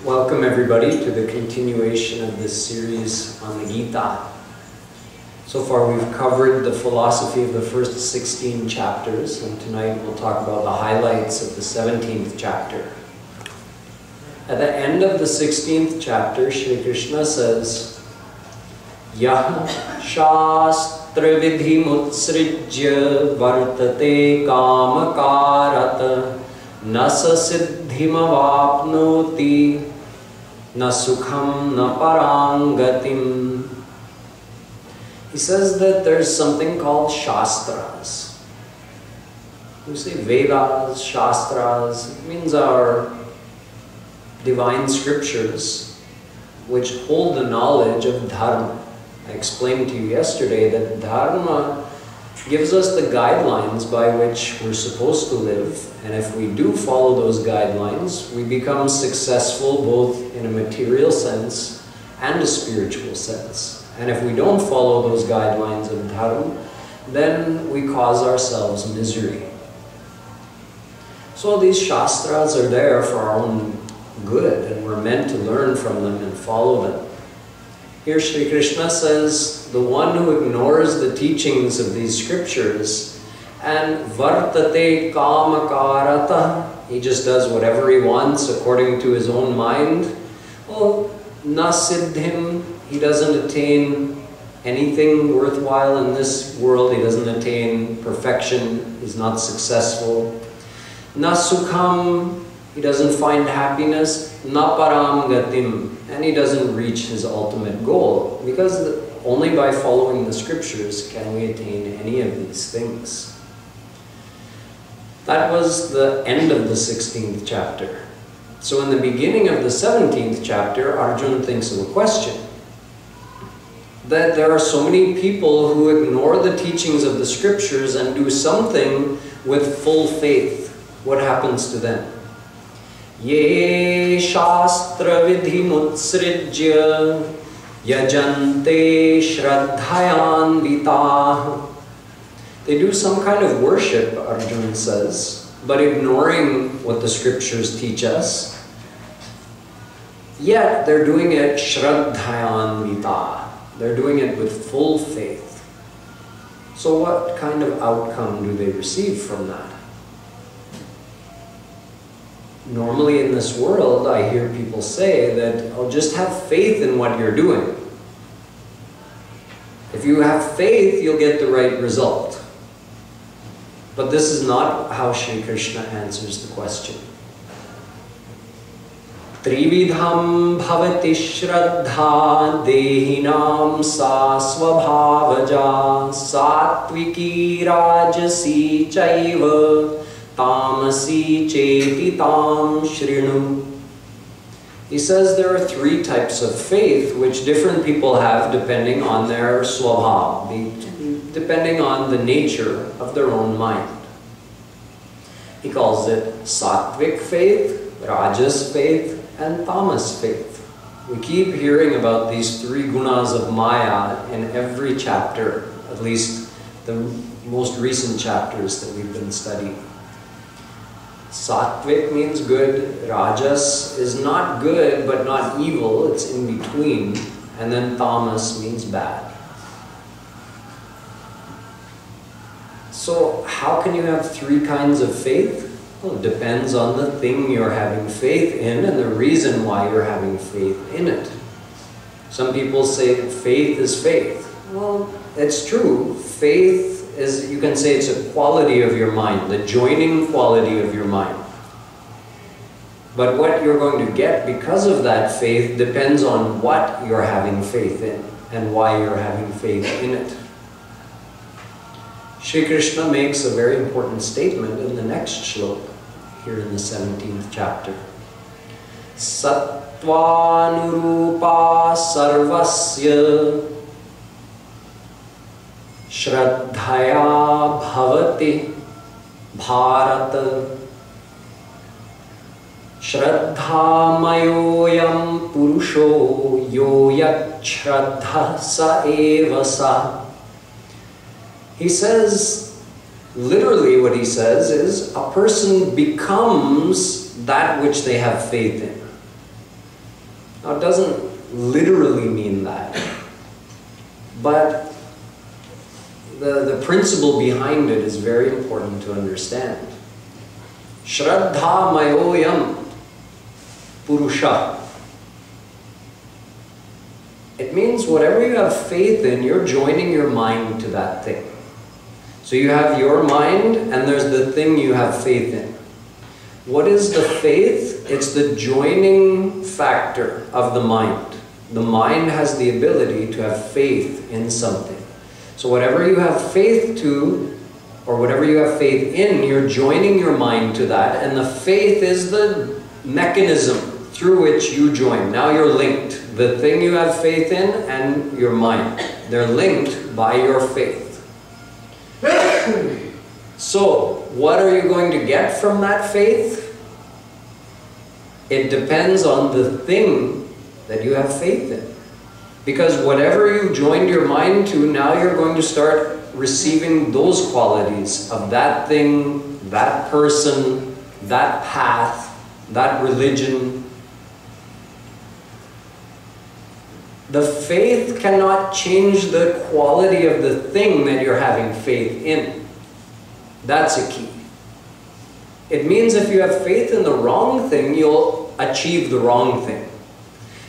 Welcome everybody to the continuation of this series on the Gita. So far we've covered the philosophy of the first 16 chapters, and tonight we'll talk about the highlights of the 17th chapter. At the end of the 16th chapter, Shree Krishna says, Yah shastra vidhi mutsrijya vartate kamakarata nasa siddhimavapnoti na sukham na parangatim. He says that there's something called Shastras. We say Vedas, Shastras, it means our divine scriptures which hold the knowledge of Dharma. I explained to you yesterday that Dharma gives us the guidelines by which we're supposed to live, and if we do follow those guidelines, we become successful both in a material sense and a spiritual sense. And if we don't follow those guidelines of Dharma, then we cause ourselves misery. So these Shastras are there for our own good, and we're meant to learn from them and follow them. Here Sri Krishna says, the one who ignores the teachings of these scriptures and vartate kamakarata, he just does whatever he wants according to his own mind, well, na siddhim, he doesn't attain anything worthwhile in this world, he doesn't attain perfection, he's not successful. Na sukham, he doesn't find happiness. Na param gatim, and he doesn't reach his ultimate goal, because only by following the scriptures can we attain any of these things. That was the end of the 16th chapter. So in the beginning of the 17th chapter, Arjun thinks of a question. That there are so many people who ignore the teachings of the scriptures and do something with full faith. What happens to them? Ye shastra vidhi mutsrijya yajante shraddhayanvitah. They do some kind of worship, Arjun says, but ignoring what the scriptures teach us. Yet they're doing it shraddhayanvitah. They're doing it with full faith. So what kind of outcome do they receive from that? Normally in this world, I hear people say that, oh, just have faith in what you're doing. If you have faith, you'll get the right result. But this is not how Sri Krishna answers the question. Trividham bhavati shraddha dehinam sa svabhavaja satviki rajasi chaiva tamasi cheti tam shrinu. He says there are three types of faith which different people have depending on their swabhav, depending on the nature of their own mind. He calls it sattvic faith, rajas faith, and tamas faith. We keep hearing about these three gunas of Maya in every chapter, at least the most recent chapters that we've been studying. Sattvic means good, Rajas is not good but not evil, it's in between, and then Tamas means bad. So how can you have three kinds of faith? Well, it depends on the thing you're having faith in and the reason why you're having faith in it. Some people say faith is faith. Well, it's true. Faith is, you can say it's a quality of your mind, the joining quality of your mind. But what you're going to get because of that faith depends on what you're having faith in and why you're having faith in it. Sri Krishna makes a very important statement in the next shloka, here in the 17th chapter. Sattvanurupa sarvasya Shraddhaya bhavati bharata Shraddha mayoyam purusho yo yat shraddha sa eva sa. He says, literally what he says is, a person becomes that which they have faith in. Now, it doesn't literally mean that, but the principle behind it is very important to understand. Shraddha mayoyam purusha. It means whatever you have faith in, you're joining your mind to that thing. So you have your mind, and there's the thing you have faith in. What is the faith? It's the joining factor of the mind. The mind has the ability to have faith in something. So whatever you have faith to, or whatever you have faith in, you're joining your mind to that, and the faith is the mechanism through which you join. Now you're linked. The thing you have faith in and your mind. They're linked by your faith. So, what are you going to get from that faith? It depends on the thing that you have faith in. Because whatever you joined your mind to, now you're going to start receiving those qualities of that thing, that person, that path, that religion. The faith cannot change the quality of the thing that you're having faith in. That's a key. It means if you have faith in the wrong thing, you'll achieve the wrong thing.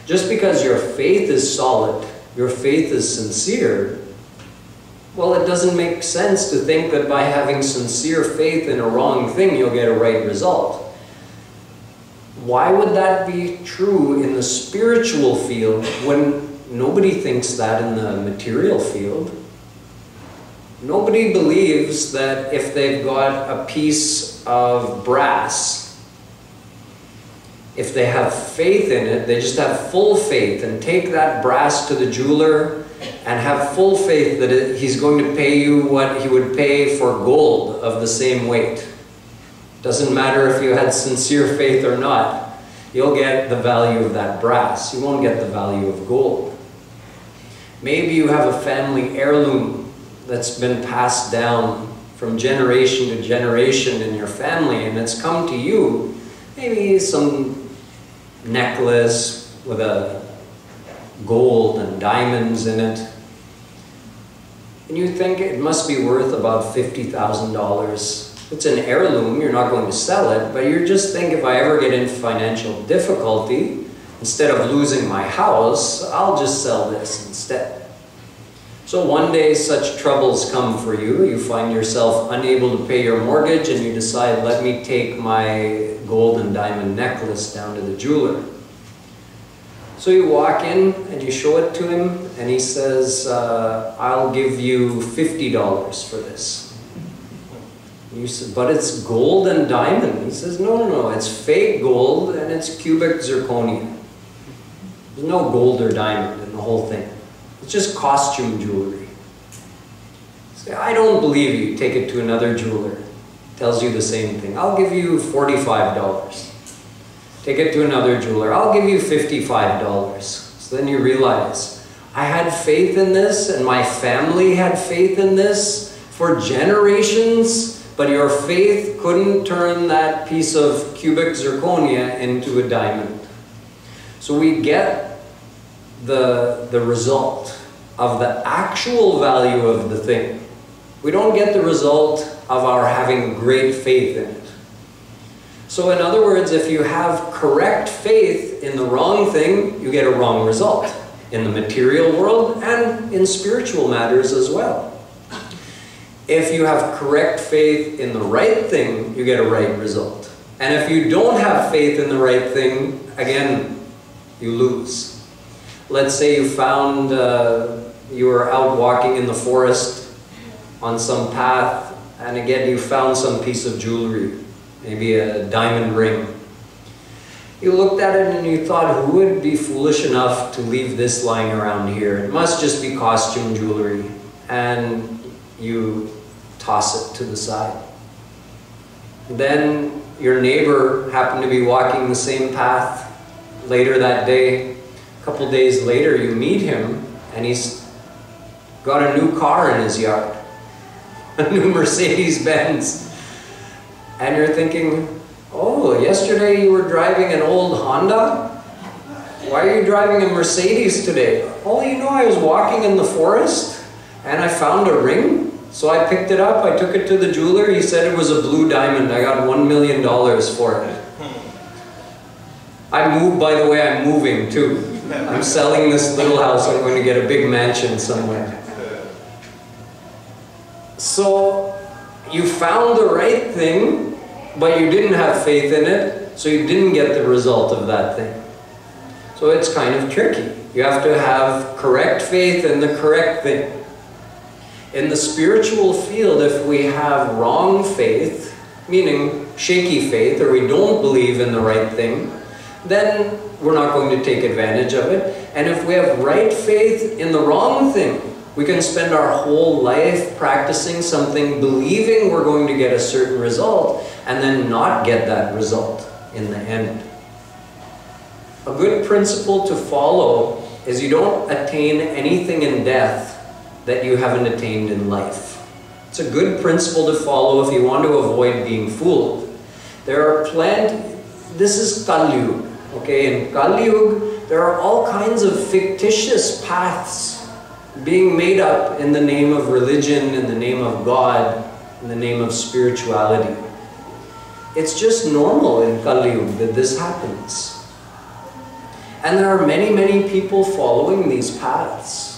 Just because your faith is solid, your faith is sincere, well, it doesn't make sense to think that by having sincere faith in a wrong thing, you'll get a right result. Why would that be true in the spiritual field when nobody thinks that in the material field? Nobody believes that if they've got a piece of brass, if they have faith in it, they just have full faith and take that brass to the jeweler and have full faith that he's going to pay you what he would pay for gold of the same weight. Doesn't matter if you had sincere faith or not. You'll get the value of that brass. You won't get the value of gold. Maybe you have a family heirloom that's been passed down from generation to generation in your family, and it's come to you. Maybe some necklace with a gold and diamonds in it. And you think it must be worth about $50,000. It's an heirloom, you're not going to sell it, but you just think, if I ever get into financial difficulty, instead of losing my house, I'll just sell this instead. So one day such troubles come for you, you find yourself unable to pay your mortgage, and you decide, let me take my gold and diamond necklace down to the jeweler. So you walk in and you show it to him, and he says, I'll give you $50 for this. You said, but it's gold and diamond. He says, no, it's fake gold and it's cubic zirconia. There's no gold or diamond in the whole thing. It's just costume jewelry. Say, I don't believe you. Take it to another jeweler. Tells you the same thing. I'll give you $45. Take it to another jeweler. I'll give you $55. So then you realize, I had faith in this and my family had faith in this for generations. But your faith couldn't turn that piece of cubic zirconia into a diamond. So we get the result of the actual value of the thing. We don't get the result of our having great faith in it. So in other words, if you have correct faith in the wrong thing, you get a wrong result in the material world and in spiritual matters as well. If you have correct faith in the right thing, you get a right result. And if you don't have faith in the right thing, again, you lose. Let's say you found, you were out walking in the forest on some path, and again you found some piece of jewelry, maybe a diamond ring. You looked at it and you thought, who would be foolish enough to leave this lying around here? It must just be costume jewelry. And you toss it to the side. Then your neighbor happened to be walking the same path later that day. A couple days later you meet him and he's got a new car in his yard. A new Mercedes-Benz. And you're thinking, oh, yesterday you were driving an old Honda? Why are you driving a Mercedes today? Oh, you know, I was walking in the forest and I found a ring. So I picked it up, I took it to the jeweler, he said it was a blue diamond. I got $1 million for it. I moved, by the way, I'm moving too. I'm selling this little house, I'm going to get a big mansion somewhere. So you found the right thing, but you didn't have faith in it, so you didn't get the result of that thing. So it's kind of tricky. You have to have correct faith in the correct thing. In the spiritual field, if we have wrong faith, meaning shaky faith, or we don't believe in the right thing, then we're not going to take advantage of it. And if we have right faith in the wrong thing, we can spend our whole life practicing something, believing we're going to get a certain result, and then not get that result in the end. A good principle to follow is you don't attain anything in death that you haven't attained in life. It's a good principle to follow if you want to avoid being fooled. There are this is Kali Yuga, okay? In Kali Yuga, there are all kinds of fictitious paths being made up in the name of religion, in the name of God, in the name of spirituality. It's just normal in Kali Yuga that this happens. And there are many, many people following these paths.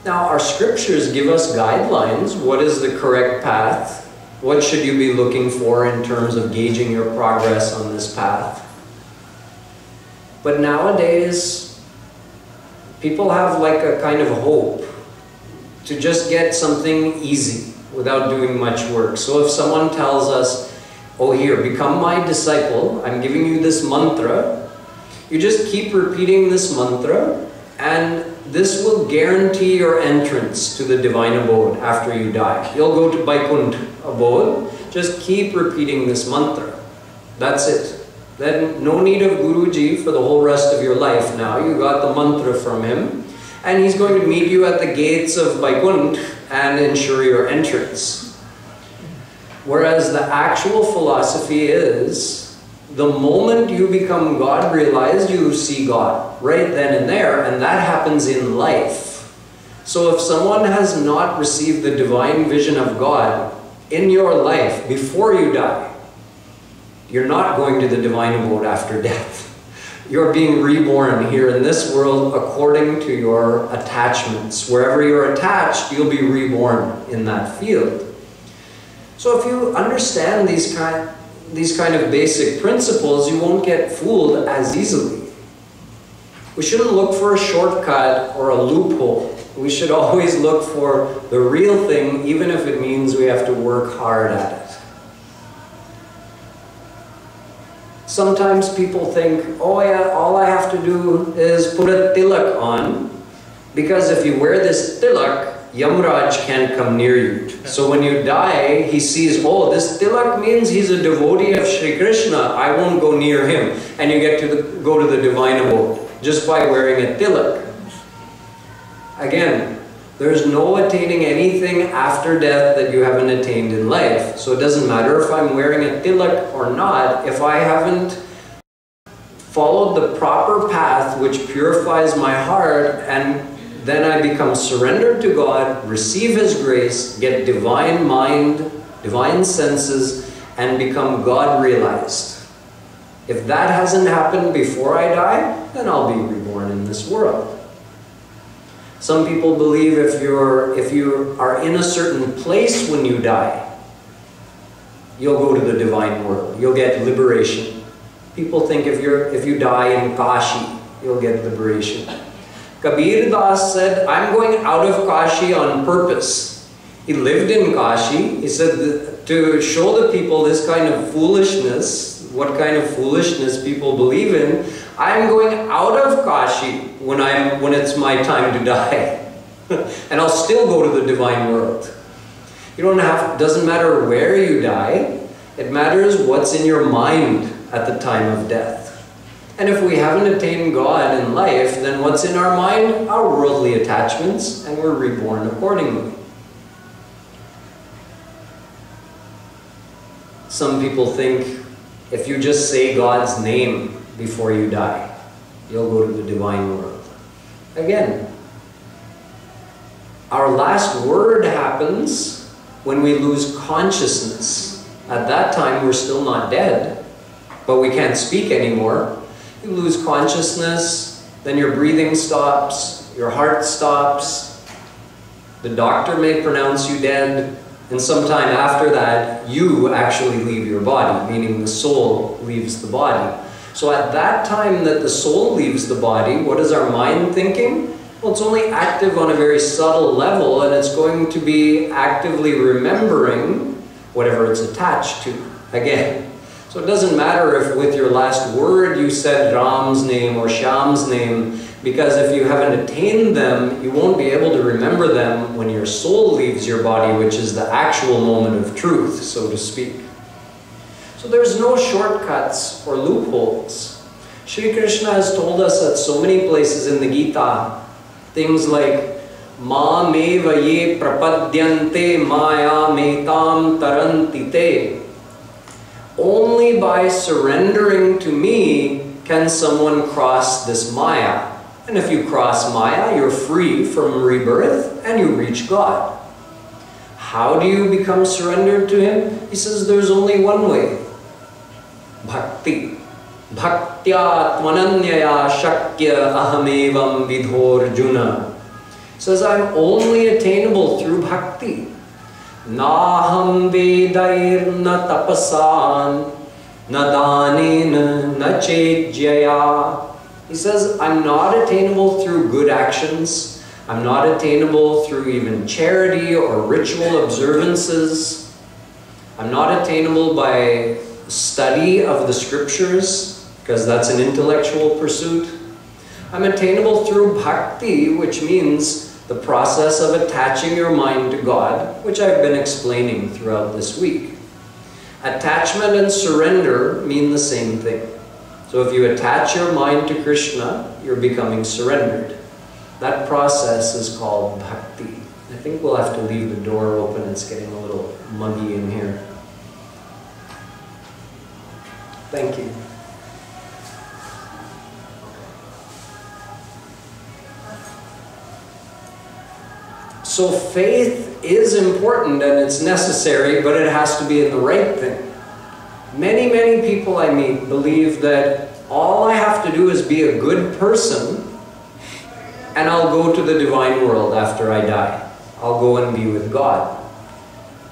Now, our scriptures give us guidelines. What is the correct path? What should you be looking for in terms of gauging your progress on this path? But nowadays, people have like a kind of hope to just get something easy without doing much work. So if someone tells us, oh, here, become my disciple, I'm giving you this mantra, you just keep repeating this mantra, and this will guarantee your entrance to the divine abode after you die. You'll go to Vaikuntha abode. Just keep repeating this mantra. That's it. Then no need of Guruji for the whole rest of your life now. You got the mantra from him. And he's going to meet you at the gates of Vaikuntha and ensure your entrance. Whereas the actual philosophy is, the moment you become God realized, you see God right then and there, and that happens in life. So if someone has not received the divine vision of God in your life before you die, you're not going to the divine abode after death. You're being reborn here in this world according to your attachments. Wherever you're attached, you'll be reborn in that field. So if you understand these kind of basic principles, you won't get fooled as easily. We shouldn't look for a shortcut or a loophole. We should always look for the real thing, even if it means we have to work hard at it. Sometimes people think, oh yeah, all I have to do is put a tilak on, because if you wear this tilak, Yamraj can't come near you. So when you die, he sees, oh, this tilak means he's a devotee of Shree Krishna. I won't go near him. And you get to go to the divine abode just by wearing a tilak. Again, there's no attaining anything after death that you haven't attained in life. So it doesn't matter if I'm wearing a tilak or not. If I haven't followed the proper path which purifies my heart, and then I become surrendered to God, receive His grace, get divine mind, divine senses, and become God realized. If that hasn't happened before I die, then I'll be reborn in this world. Some people believe if you are in a certain place when you die, you'll go to the divine world. You'll get liberation. People think if you die in Kashi, you'll get liberation. Kabir Das said, I'm going out of Kashi on purpose. He lived in Kashi. He said to show the people this kind of foolishness, what kind of foolishness people believe in, I'm going out of Kashi when it's my time to die. And I'll still go to the divine world. You don't have, doesn't matter where you die, it matters what's in your mind at the time of death. And if we haven't attained God in life, then what's in our mind? Our worldly attachments, and we're reborn accordingly. Some people think if you just say God's name, before you die. You'll go to the divine world. Again, our last word happens when we lose consciousness. At that time, we're still not dead, but we can't speak anymore. You lose consciousness, then your breathing stops, your heart stops, the doctor may pronounce you dead, and sometime after that, you actually leave your body, meaning the soul leaves the body. So at that time that the soul leaves the body, what is our mind thinking? Well, it's only active on a very subtle level, and it's going to be actively remembering whatever it's attached to, again. So it doesn't matter if with your last word you said Ram's name or Shyam's name, because if you haven't attained them, you won't be able to remember them when your soul leaves your body, which is the actual moment of truth, so to speak. So there's no shortcuts or loopholes. Shree Krishna has told us at so many places in the Gita, things like Ma meva ye prapadyante maya metam taranti te. Only by surrendering to me can someone cross this maya. And if you cross maya, you're free from rebirth and you reach God. How do you become surrendered to Him? He says there's only one way. Bhakti. Bhaktya tvananyaya shakya ahamevam vidho Arjuna. Says I'm only attainable through bhakti. Naham vedair na tapasan na danena na chejyaya. He says I'm not attainable through good actions. I'm not attainable through even charity or ritual observances. I'm not attainable by study of the scriptures, because that's an intellectual pursuit. I'm attainable through bhakti, which means the process of attaching your mind to God, which I've been explaining throughout this week. Attachment and surrender mean the same thing. So if you attach your mind to Krishna, you're becoming surrendered. That process is called bhakti. I think we'll have to leave the door open. It's getting a little muggy in here. Thank you. So faith is important and it's necessary, but it has to be in the right thing. Many, many people I meet believe that all I have to do is be a good person and I'll go to the divine world after I die. I'll go and be with God.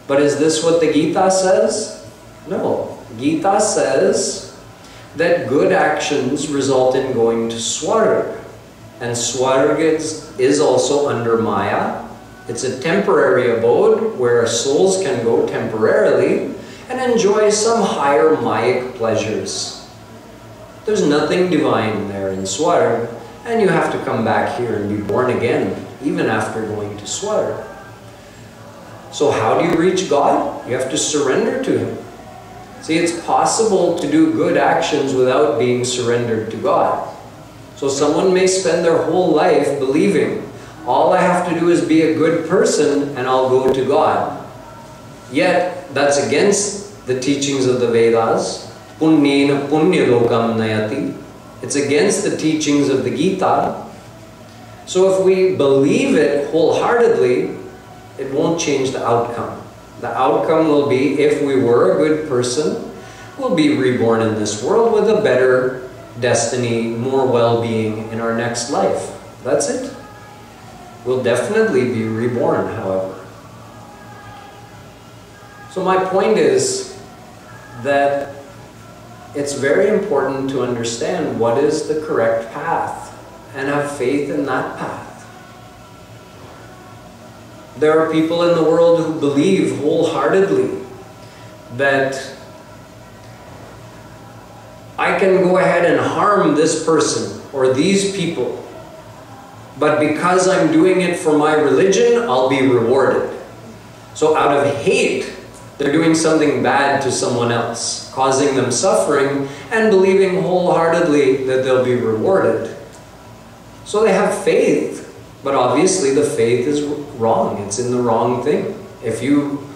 But is this what the Gita says? No. Gita says that good actions result in going to Swarga. And Swarga is also under Maya. It's a temporary abode where souls can go temporarily and enjoy some higher Mayic pleasures. There's nothing divine there in Swarga, and you have to come back here and be born again, even after going to Swarga. So how do you reach God? You have to surrender to Him. See, it's possible to do good actions without being surrendered to God. So someone may spend their whole life believing, all I have to do is be a good person and I'll go to God. Yet, that's against the teachings of the Vedas. Punyena punyalokam nayati. It's against the teachings of the Gita. So if we believe it wholeheartedly, it won't change the outcome. The outcome will be, if we were a good person, we'll be reborn in this world with a better destiny, more well-being in our next life. That's it. We'll definitely be reborn, however. So my point is that it's very important to understand what is the correct path and have faith in that path. There are people in the world who believe wholeheartedly that I can go ahead and harm this person or these people, but because I'm doing it for my religion, I'll be rewarded. So out of hate, they're doing something bad to someone else, causing them suffering, and believing wholeheartedly that they'll be rewarded. So they have faith, but obviously the faith is wrong. It's in the wrong thing. If you,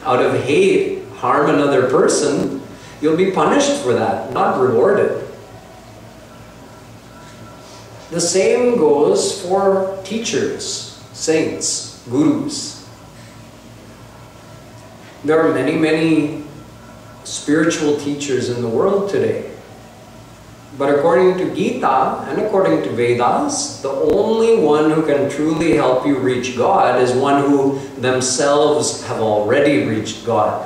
out of hate, harm another person, you'll be punished for that, not rewarded. The same goes for teachers, saints, gurus. There are many, many spiritual teachers in the world today. But according to Gita and according to Vedas, the only one who can truly help you reach God is one who themselves have already reached God.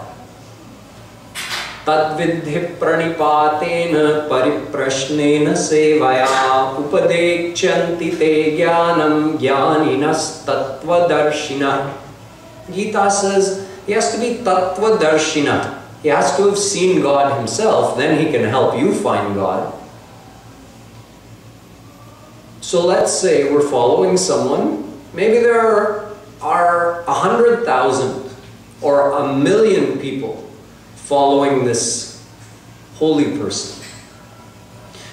Tadvidhi pranipatena pariprashnena sevaya upadekchanti te jnanam jnaninas tattvadarshina. Gita says he has to be tattvadarshina. He has to have seen God himself, then he can help you find God. So let's say we're following someone. Maybe there are 100,000 or 1,000,000 people following this holy person.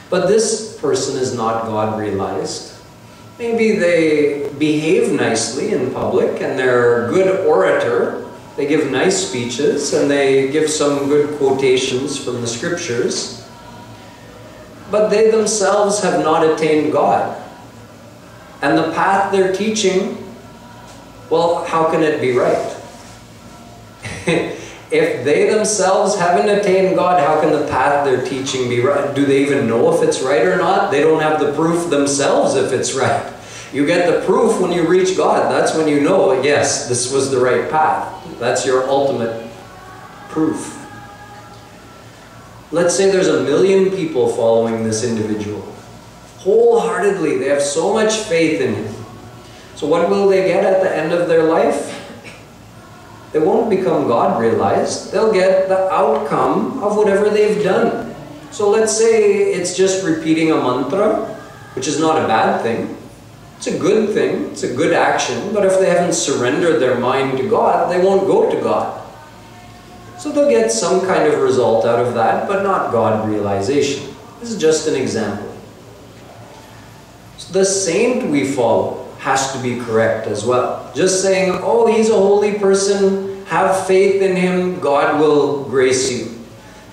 But this person is not God realized. Maybe they behave nicely in public and they're a good orator. They give nice speeches and they give some good quotations from the scriptures. But they themselves have not attained God. And the path they're teaching, well, how can it be right? If they themselves haven't attained God, how can the path they're teaching be right? Do they even know if it's right or not? They don't have the proof themselves if it's right. You get the proof when you reach God. That's when you know, yes, this was the right path. That's your ultimate proof. Let's say there's 1,000,000 people following this individual. Wholeheartedly, they have so much faith in him. So what will they get at the end of their life? They won't become God realized. They'll get the outcome of whatever they've done. So let's say it's just repeating a mantra, which is not a bad thing. It's a good thing. It's a good action. But if they haven't surrendered their mind to God, they won't go to God. So they'll get some kind of result out of that, but not God realization. This is just an example. So the saint we follow has to be correct as well. Just saying, oh, he's a holy person, have faith in him, God will grace you.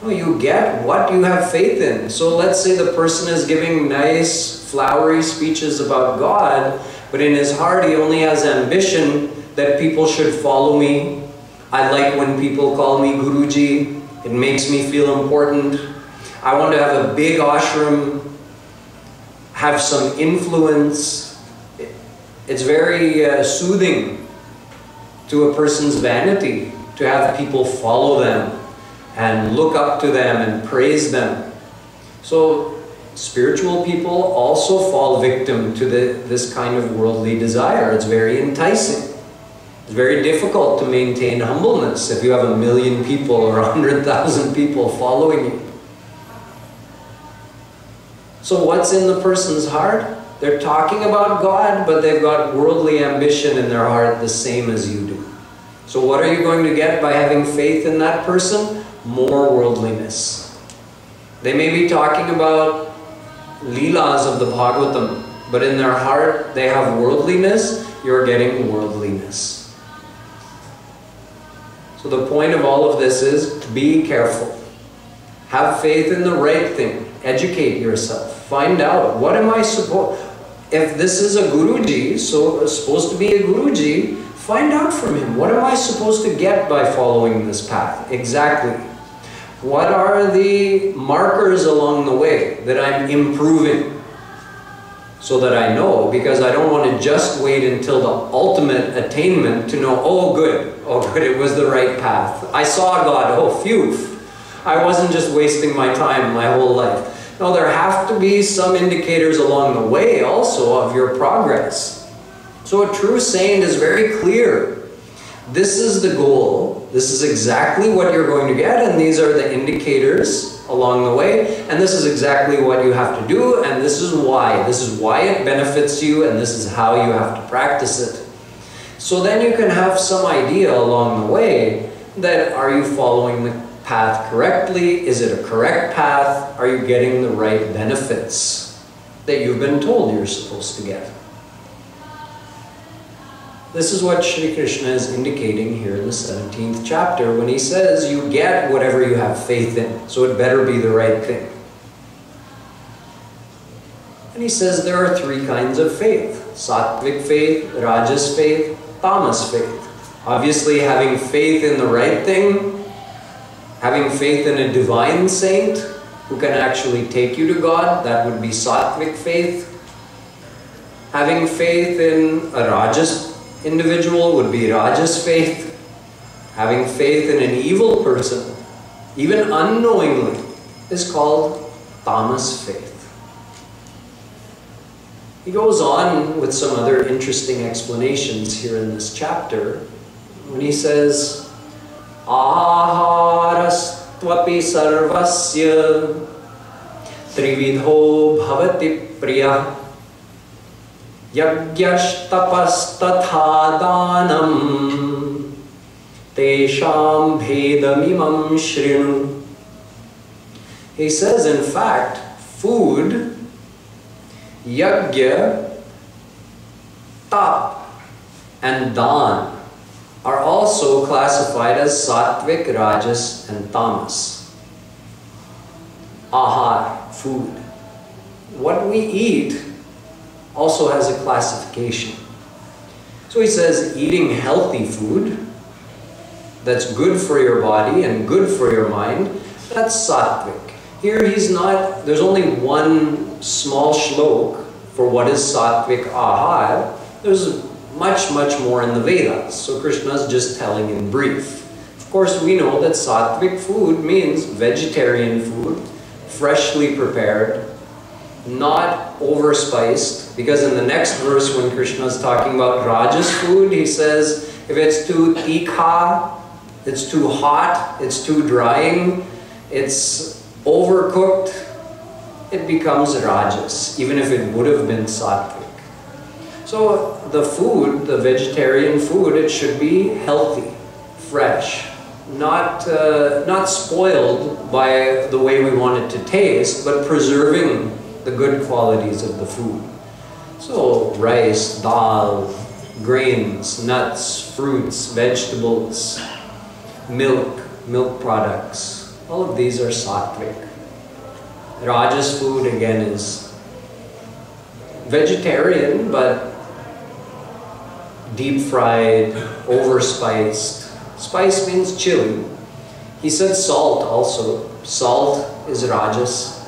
No, you get what you have faith in. So let's say the person is giving nice, flowery speeches about God, but in his heart he only has ambition that people should follow me. I like when people call me Guruji. It makes me feel important. I want to have a big ashram, have some influence. It's very soothing to a person's vanity to have people follow them and look up to them and praise them. So spiritual people also fall victim to this kind of worldly desire. It's very enticing. It's very difficult to maintain humbleness if you have 1,000,000 people or 100,000 people following you. So what's in the person's heart? They're talking about God, but they've got worldly ambition in their heart the same as you do. So what are you going to get by having faith in that person? More worldliness. They may be talking about leelas of the Bhagavatam, but in their heart they have worldliness. You're getting worldliness. So the point of all of this is be careful. Have faith in the right thing. Educate yourself. Find out, what am I supposed... If this is a Guruji, so it's supposed to be a Guruji, find out from him. What am I supposed to get by following this path? Exactly. What are the markers along the way that I'm improving? So that I know, because I don't want to just wait until the ultimate attainment to know, oh good, it was the right path. I saw God, oh phew. I wasn't just wasting my time my whole life. No, there have to be some indicators along the way also of your progress. So a true saint is very clear. This is the goal. This is exactly what you're going to get, and these are the indicators along the way, and this is exactly what you have to do, and this is why. This is why it benefits you, and this is how you have to practice it. So then you can have some idea along the way that, are you following the path correctly? Is it a correct path? Are you getting the right benefits that you've been told you're supposed to get? This is what Shree Krishna is indicating here in the 17th chapter when he says you get whatever you have faith in, so it better be the right thing. And he says there are three kinds of faith: sattvic faith, rajas faith, tamas faith. Obviously, having faith in the right thing, having faith in a divine saint who can actually take you to God, that would be sattvic faith. Having faith in a rajas individual would be rajas faith. Having faith in an evil person, even unknowingly, is called tamas faith. He goes on with some other interesting explanations here in this chapter when he says, Aharastvapi sarvasya trividho bhavati priya yagyashtapastatha danam tesham bhedamimam shrinu. He says, in fact, food, yagya, tap, and dan are also classified as sattvic, rajas, and tamas. Ahar, food. What we eat also has a classification. So he says eating healthy food that's good for your body and good for your mind, that's sattvic. Here he's not, there's only one small shlok for what is sattvic ahar. There's much more in the Vedas. So Krishna's just telling in brief. Of course, we know that sattvic food means vegetarian food, freshly prepared, not overspiced, because in the next verse when Krishna is talking about rajas food, he says if it's too tikha, it's too hot, it's too drying, it's overcooked, it becomes rajas, even if it would have been sattvic. So the food, the vegetarian food, it should be healthy, fresh, not spoiled by the way we want it to taste, but preserving the good qualities of the food. So rice, dal, grains, nuts, fruits, vegetables, milk products, all of these are sattvic. Rajas food again is vegetarian, but deep fried, overspiced. Spice means chili. He said salt also. Salt is rajas.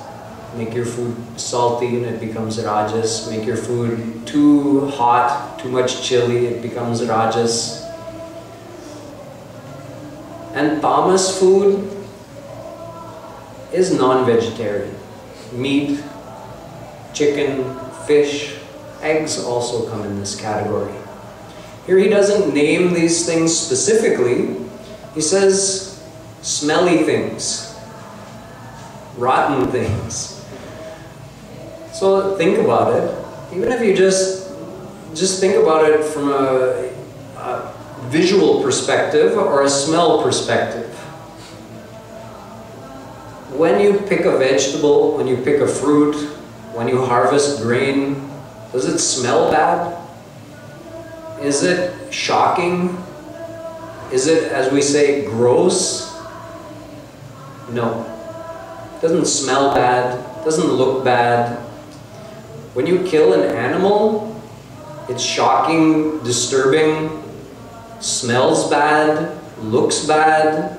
Make your food salty and it becomes rajas. Make your food too hot, too much chili, it becomes rajas. And tamas food is non-vegetarian. Meat, chicken, fish, eggs also come in this category. Here he doesn't name these things specifically. He says smelly things, rotten things. So think about it. Even if you just think about it from a visual perspective or a smell perspective. When you pick a vegetable, when you pick a fruit, when you harvest grain, does it smell bad? Is it shocking? Is it, as we say, gross? No. It doesn't smell bad, doesn't look bad. When you kill an animal, it's shocking, disturbing, smells bad, looks bad.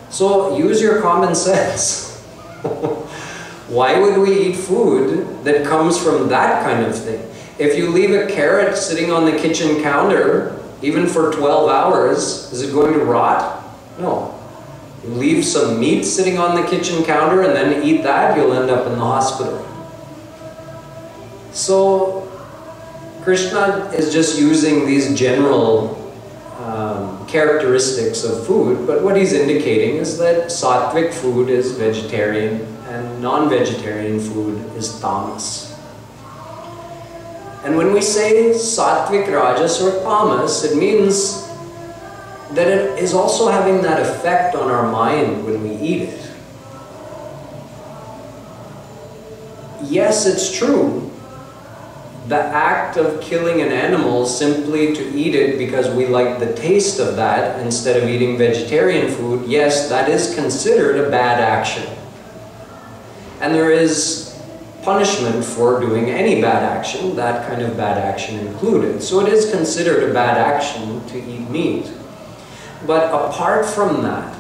So use your common sense. Why would we eat food that comes from that kind of thing? If you leave a carrot sitting on the kitchen counter, even for 12 hours, is it going to rot? No. You leave some meat sitting on the kitchen counter and then eat that, you'll end up in the hospital. So Krishna is just using these general characteristics of food, but what he's indicating is that sattvic food is vegetarian and non-vegetarian food is tamas. And when we say sattvic, rajas, or tamas, it means that it is also having that effect on our mind when we eat it. Yes, it's true. The act of killing an animal simply to eat it because we like the taste of that instead of eating vegetarian food, yes, that is considered a bad action. And there is punishment for doing any bad action, that kind of bad action included. So it is considered a bad action to eat meat. But apart from that,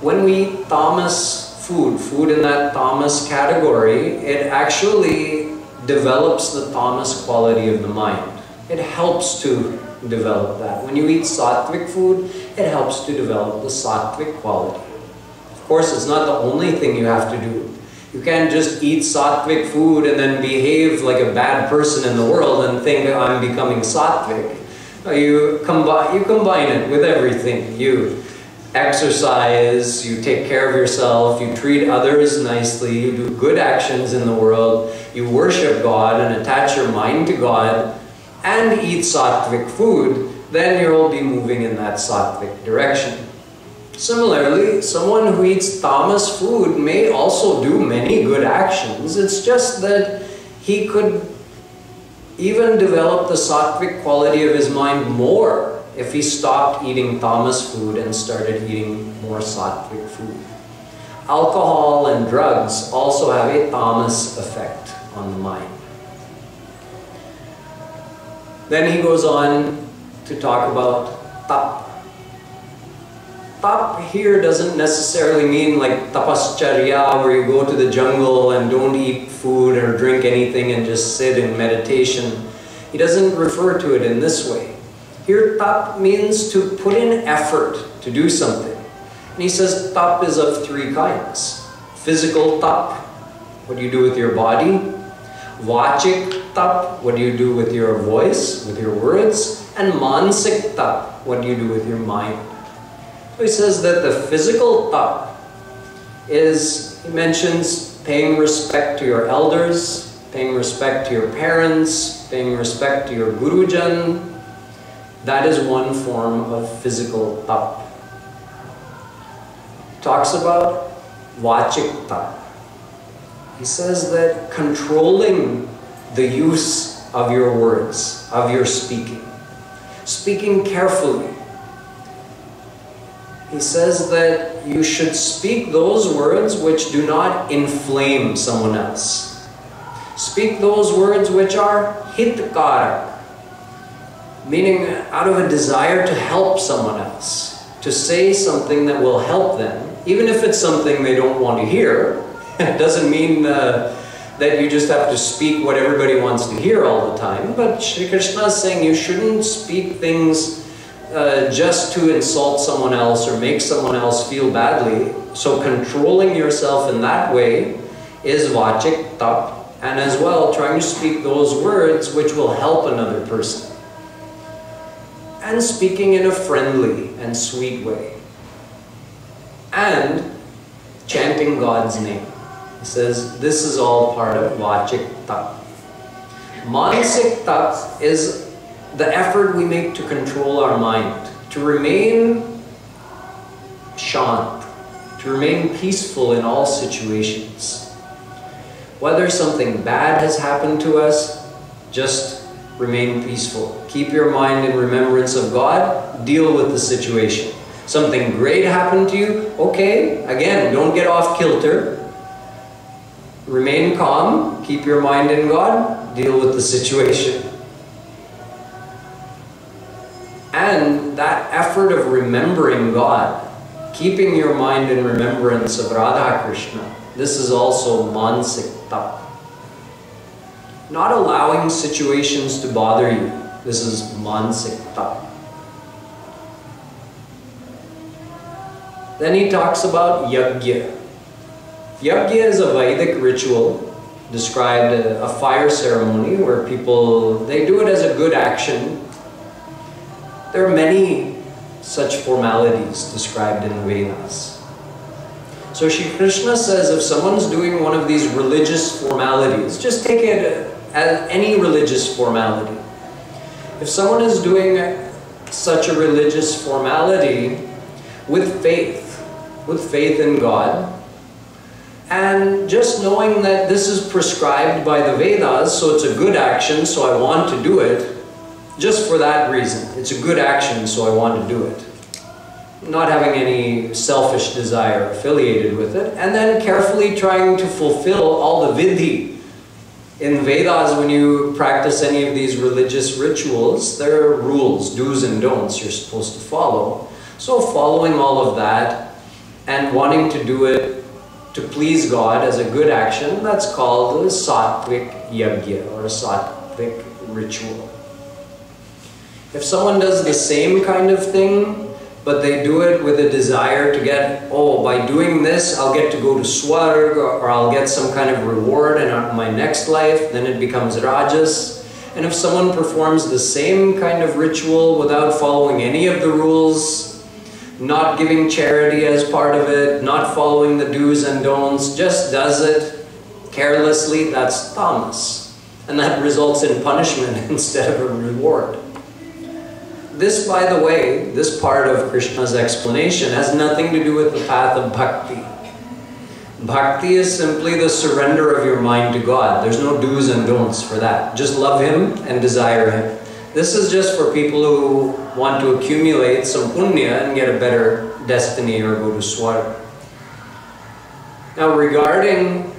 when we eat tamas food in that tamas category, it actually develops the tamas quality of the mind. It helps to develop that. When you eat sattvic food, it helps to develop the sattvic quality. Of course, it's not the only thing you have to do. You can't just eat sattvic food and then behave like a bad person in the world and think I'm becoming sattvic. You combine it with everything. You exercise, you take care of yourself, you treat others nicely, you do good actions in the world, you worship God and attach your mind to God, and eat sattvic food, then you'll be moving in that sattvic direction. Similarly, someone who eats tamas food may also do many good actions. It's just that he could even develop the sattvic quality of his mind more if he stopped eating tamas food and started eating more sattvic food. Alcohol and drugs also have a tamas effect on the mind. Then he goes on to talk about tap. Tap here doesn't necessarily mean like tapascharya, where you go to the jungle and don't eat food or drink anything and just sit in meditation. He doesn't refer to it in this way. Here tap means to put in effort to do something. And he says tap is of three kinds. Physical tap, what do you do with your body? Vachik tap, what do you do with your voice, with your words? And mansik tap, what do you do with your mind? So he says that the physical tap is, he mentions paying respect to your elders, paying respect to your parents, paying respect to your gurujan. That is one form of physical tap. Talks about vachik tap. He says that controlling the use of your words, of your speaking, speaking carefully. He says that you should speak those words which do not inflame someone else. Speak those words which are hitkarak, meaning out of a desire to help someone else, to say something that will help them, even if it's something they don't want to hear. It doesn't mean that you just have to speak what everybody wants to hear all the time, but Shree Krishna is saying you shouldn't speak things just to insult someone else or make someone else feel badly. So controlling yourself in that way is vachik tap, and as well trying to speak those words which will help another person. And speaking in a friendly and sweet way. And chanting God's name. He says this is all part of vachik tap. Mansik tap is the effort we make to control our mind, to remain shant, to remain peaceful in all situations. Whether something bad has happened to us, just remain peaceful. Keep your mind in remembrance of God, deal with the situation. Something great happened to you, okay, again, don't get off kilter. Remain calm, keep your mind in God, deal with the situation. And that effort of remembering God, keeping your mind in remembrance of Radha Krishna, this is also mansik tap. Not allowing situations to bother you, this is mansik tap. Then he talks about yajna. Yajna is a Vedic ritual, described a fire ceremony where people, they do it as a good action. There are many such formalities described in the Vedas. So Sri Krishna says if someone's doing one of these religious formalities, just take it as any religious formality. If someone is doing such a religious formality with faith in God, and just knowing that this is prescribed by the Vedas, so it's a good action, so I want to do it, just for that reason. It's a good action, so I want to do it. not having any selfish desire affiliated with it, and then carefully trying to fulfill all the vidhi. In Vedas, when you practice any of these religious rituals, there are rules, do's and don'ts you're supposed to follow. So following all of that and wanting to do it to please God as a good action, that's called a sattvic yajna, or a sattvic ritual. If someone does the same kind of thing, but they do it with a desire to get, oh, by doing this, I'll get to go to Swarg, or I'll get some kind of reward in my next life, then it becomes Rajas. And if someone performs the same kind of ritual without following any of the rules, not giving charity as part of it, not following the do's and don'ts, just does it carelessly, that's tamas. And that results in punishment instead of a reward. This, by the way, this part of Krishna's explanation has nothing to do with the path of bhakti. Bhakti is simply the surrender of your mind to God. There's no do's and don'ts for that. Just love Him and desire Him. This is just for people who want to accumulate some punya and get a better destiny or go to Swarga. Now regarding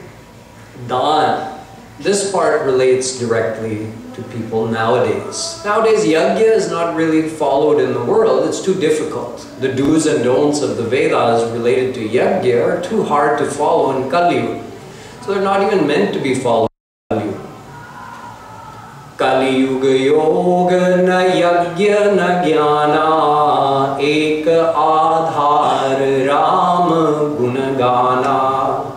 Dham, this part relates directly to people nowadays. Nowadays, yajna is not really followed in the world. It's too difficult. The do's and don'ts of the Vedas related to yajna are too hard to follow in Kali Yuga. So they're not even meant to be followed in Kali Yuga. Kali Yuga yoga na yajna na jnana eka adhar ram gunagana.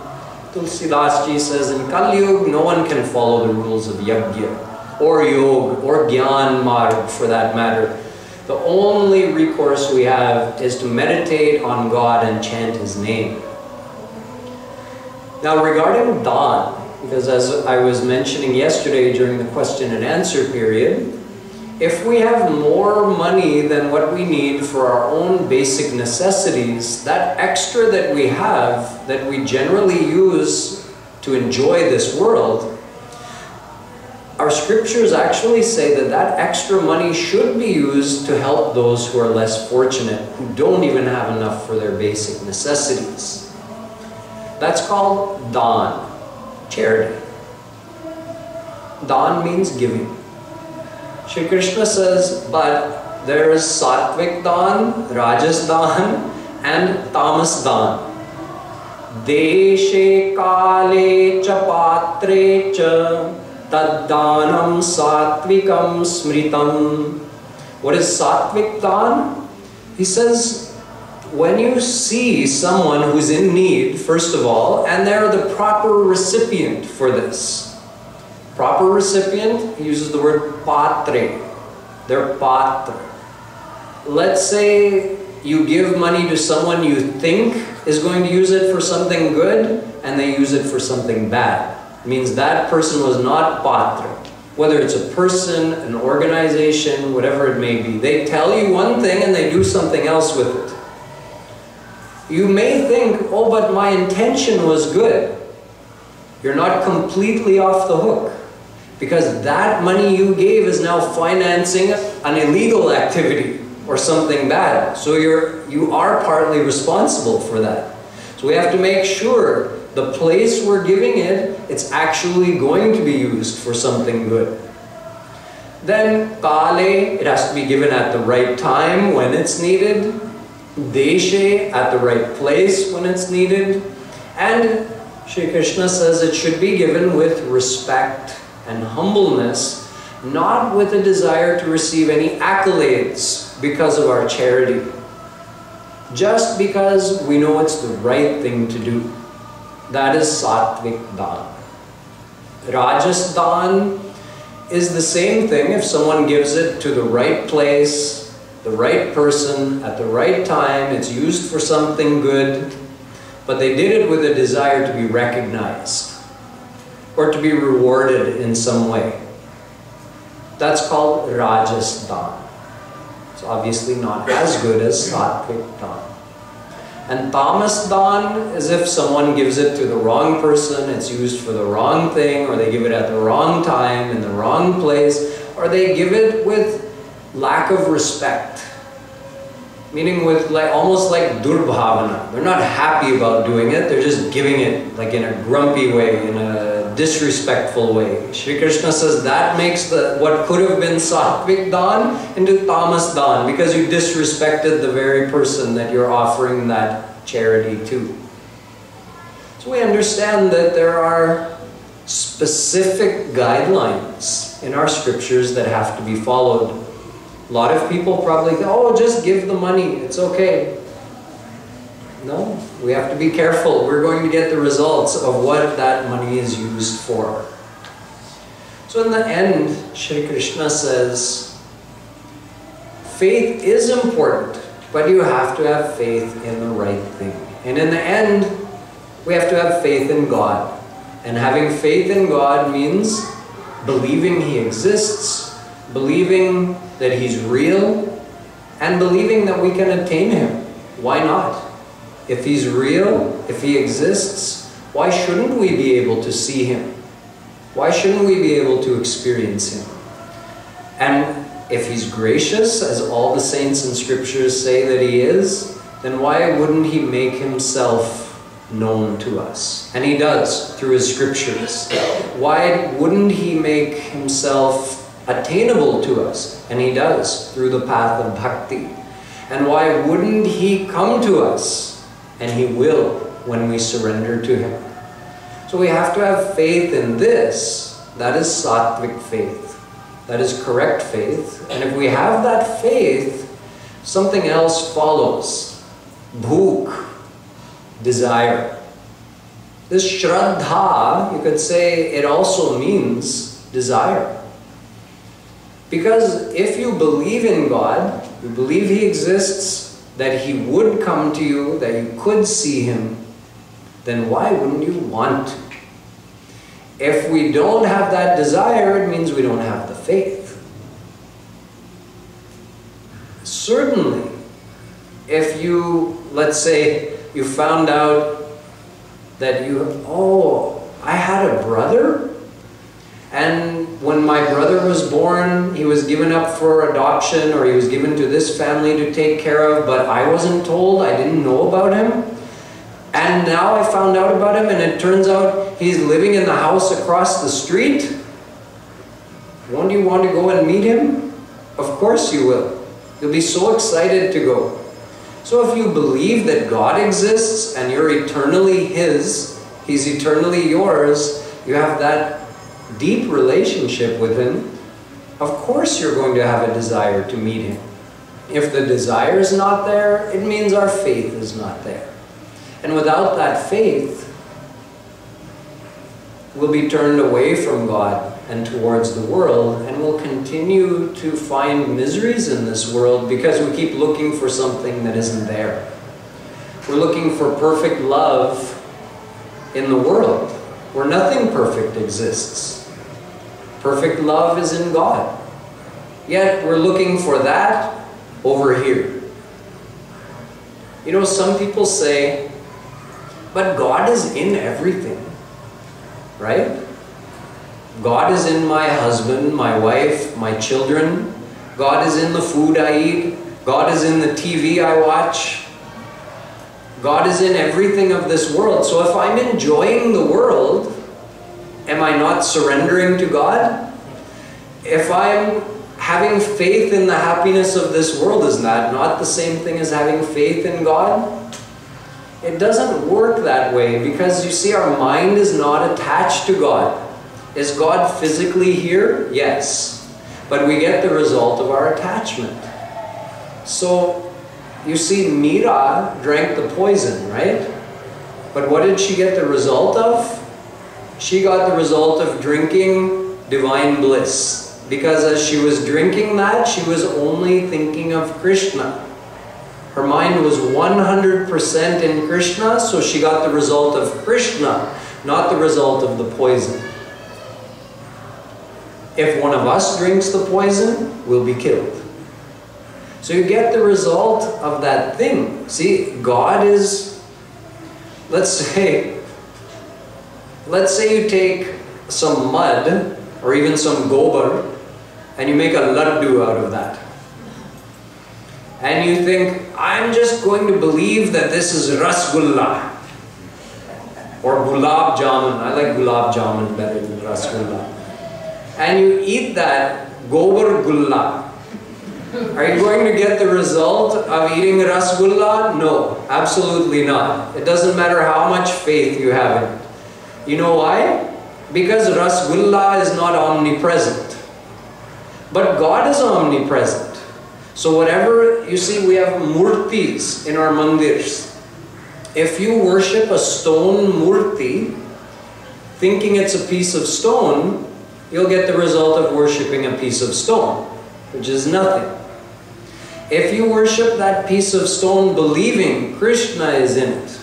Tulsidas Ji says in Kali Yuga, no one can follow the rules of yajna, or yoga, or gyan marg for that matter. The only recourse we have is to meditate on God and chant His name. Now regarding Dham, because as I was mentioning yesterday during the question and answer period, if we have more money than what we need for our own basic necessities, that extra that we have, that we generally use to enjoy this world, our scriptures actually say that that extra money should be used to help those who are less fortunate, who don't even have enough for their basic necessities. That's called Dham, charity. Dham means giving. Shree Krishna says, but there is Sattvic Dham, Rajas Dham, and Tamas Dham. Deshe kale cha patre cha Taddanam Sattvikam Smritam. What is Sattvic Dham? He says, when you see someone who's in need, first of all, and they're the proper recipient for this. Proper recipient, he uses the word patre. They're patra. Let's say you give money to someone you think is going to use it for something good, and they use it for something bad. It means that person was not patra. Whether it's a person, an organization, whatever it may be. They tell you one thing and they do something else with it. You may think, oh, but my intention was good. You're not completely off the hook. Because that money you gave is now financing an illegal activity or something bad. So you are partly responsible for that. So we have to make sure the place we're giving it, it's actually going to be used for something good. Then kale, it has to be given at the right time when it's needed. Deshe, at the right place when it's needed. And Shree Krishna says it should be given with respect and humbleness, not with a desire to receive any accolades because of our charity. Just because we know it's the right thing to do. That is Sattvic Dham. Rajas Dham is the same thing if someone gives it to the right place, the right person, at the right time, it's used for something good, but they did it with a desire to be recognized or to be rewarded in some way. That's called Rajas Dham. It's obviously not as good as Sattvic Dham. And Tamas Dham is if someone gives it to the wrong person, it's used for the wrong thing, or they give it at the wrong time, in the wrong place, or they give it with lack of respect. Meaning with almost like durbhavana. They're not happy about doing it, they're just giving it like in a grumpy way, in a disrespectful way. Sri Krishna says that makes what could have been sattvic dhan into tamas dhan, because you disrespected the very person that you're offering that charity to. So we understand that there are specific guidelines in our scriptures that have to be followed. A lot of people probably think, oh, just give the money, it's okay. No, we have to be careful. We're going to get the results of what that money is used for. So in the end, Sri Krishna says, faith is important, but you have to have faith in the right thing. And in the end, we have to have faith in God. And having faith in God means believing He exists, believing that He's real, and believing that we can attain Him. Why not? If He's real, if He exists, why shouldn't we be able to see Him? Why shouldn't we be able to experience Him? And if He's gracious, as all the saints in scriptures say that He is, then why wouldn't He make Himself known to us? And He does through His scriptures. Why wouldn't He make Himself attainable to us? And He does through the path of bhakti. And why wouldn't He come to us? And He will when we surrender to Him. So we have to have faith in this. That is sattvic faith. That is correct faith. And if we have that faith, something else follows. Bhuk, desire. This shraddha, you could say, it also means desire. Because if you believe in God, you believe He exists, that He would come to you, that you could see Him, then why wouldn't you want to? If we don't have that desire, it means we don't have the faith. Certainly, if you, let's say, you found out that I had a brother, and when my brother was born, he was given up for adoption, or he was given to this family to take care of, but I wasn't told, I didn't know about him. And now I found out about him, and it turns out he's living in the house across the street. Won't you want to go and meet him? Of course you will. You'll be so excited to go. So if you believe that God exists and you're eternally His, He's eternally yours, you have that deep relationship with Him, of course you're going to have a desire to meet Him. If the desire is not there, it means our faith is not there. And without that faith, we'll be turned away from God and towards the world, and we'll continue to find miseries in this world because we keep looking for something that isn't there. We're looking for perfect love in the world, where nothing perfect exists. Perfect love is in God. Yet we're looking for that over here. You know, some people say, but God is in everything, right? God is in my husband, my wife, my children. God is in the food I eat. God is in the TV I watch. God is in everything of this world. So if I'm enjoying the world, am I not surrendering to God? If I'm having faith in the happiness of this world, is that not the same thing as having faith in God? It doesn't work that way, because you see, our mind is not attached to God. Is God physically here? Yes. But we get the result of our attachment. So, you see, Meera drank the poison, right? But what did she get the result of? She got the result of drinking divine bliss. Because as she was drinking that, she was only thinking of Krishna. Her mind was 100% in Krishna, so she got the result of Krishna, not the result of the poison. If one of us drinks the poison, we'll be killed. So you get the result of that thing. See, God is, let's say you take some mud, or even some gobar, and you make a laddu out of that. and you think, I'm just going to believe that this is rasgulla or gulab jamun. I like gulab jamun better than rasgulla. And you eat that gobar gulla. Are you going to get the result of eating rasgulla? No, absolutely not. It doesn't matter how much faith you have in it. You know why? Because rasgulla is not omnipresent. But God is omnipresent. So whatever, you see, we have murtis in our mandirs. If you worship a stone murti, thinking it's a piece of stone, you'll get the result of worshipping a piece of stone, which is nothing. If you worship that piece of stone believing Krishna is in it,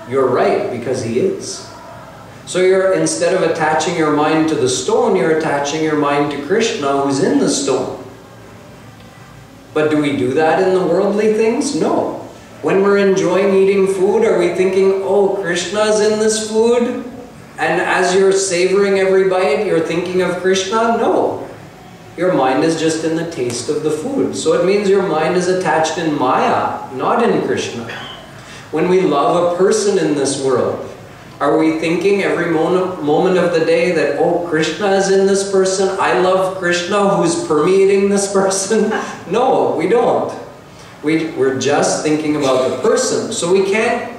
you're right, because he is. So instead of attaching your mind to the stone, you're attaching your mind to Krishna who's in the stone. But do we do that in the worldly things? No. When we're enjoying eating food, are we thinking, oh, Krishna's in this food? And as you're savoring every bite, you're thinking of Krishna? No. Your mind is just in the taste of the food. So it means your mind is attached in Maya, not in Krishna. When we love a person in this world, are we thinking every moment of the day that, oh, Krishna is in this person, I love Krishna who's permeating this person? No, we don't. We're just thinking about the person. So we can't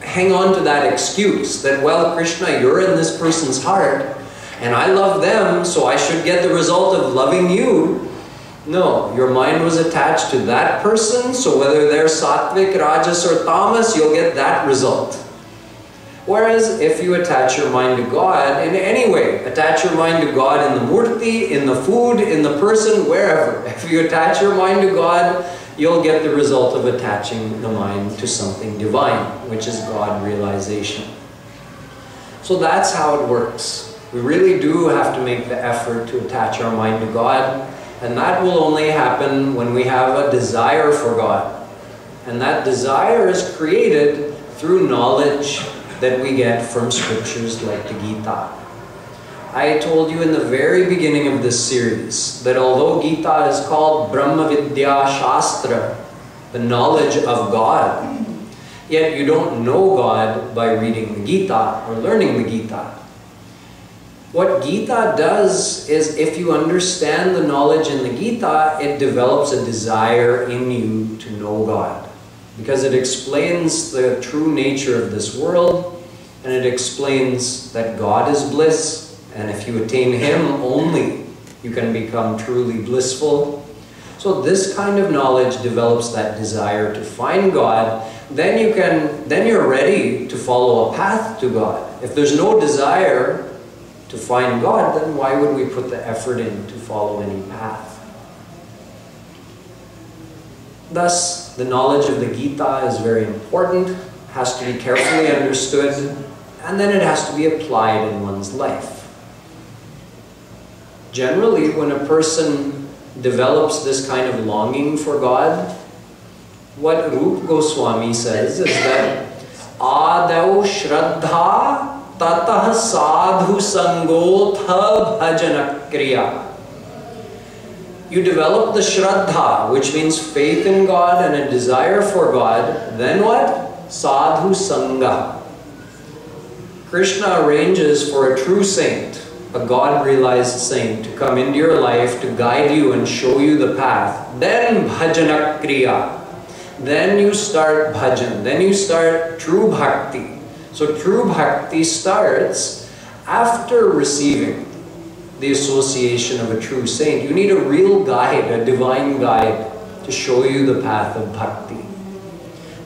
hang on to that excuse that, well, Krishna, you're in this person's heart, and I love them, so I should get the result of loving you. No, your mind was attached to that person, so whether they're sattvic, rajas, or tamas, you'll get that result. Whereas if you attach your mind to God in any way, attach your mind to God in the murti, in the food, in the person, wherever. If you attach your mind to God, you'll get the result of attaching the mind to something divine, which is God realization. So that's how it works. We really do have to make the effort to attach our mind to God, and that will only happen when we have a desire for God. And that desire is created through knowledge that we get from scriptures like the Gita. I told you in the very beginning of this series that although Gita is called Brahma Vidya Shastra, the knowledge of God, yet you don't know God by reading the Gita or learning the Gita. What Gita does is, if you understand the knowledge in the Gita, it develops a desire in you to know God. Because it explains the true nature of this world, and it explains that God is bliss, and if you attain Him only, you can become truly blissful. So this kind of knowledge develops that desire to find God. Then you're ready to follow a path to God. If there's no desire to find God, then why would we put the effort in to follow any path? Thus, the knowledge of the Gita is very important, has to be carefully understood, and then it has to be applied in one's life. Generally, when a person develops this kind of longing for God, what Rupa Goswami says is that Adau Shraddha Tatah Sadhu Sangotha Bhajana Kriya. You develop the Shraddha, which means faith in God and a desire for God. Then what? Sadhu Sangha. Krishna arranges for a true saint, a God-realized saint, to come into your life to guide you and show you the path. Then Bhajana Kriya. Then you start bhajan. Then you start true bhakti. So true bhakti starts after receiving the association of a true saint. You need a real guide, a divine guide, to show you the path of bhakti.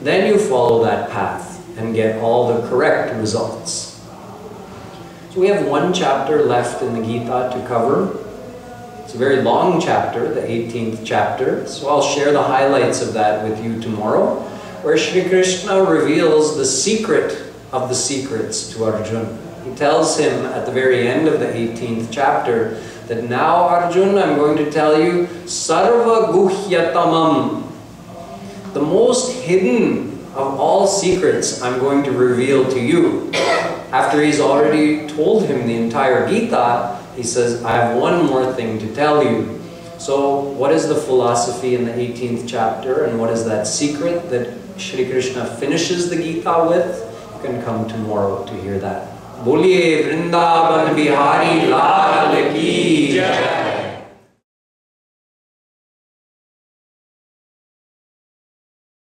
Then you follow that path and get all the correct results. So we have one chapter left in the Gita to cover. It's a very long chapter, the 18th chapter. So I'll share the highlights of that with you tomorrow, where Shree Krishna reveals the secret of the secrets to Arjun. He tells him at the very end of the 18th chapter that now, Arjun, I'm going to tell you Sarva Guhyatamam, the most hidden of all secrets I'm going to reveal to you. After he's already told him the entire Gita, he says, I have one more thing to tell you. So what is the philosophy in the 18th chapter, and what is that secret that Sri Krishna finishes the Gita with? You can come tomorrow to hear that. Boliye Vrindavan Bihari Lal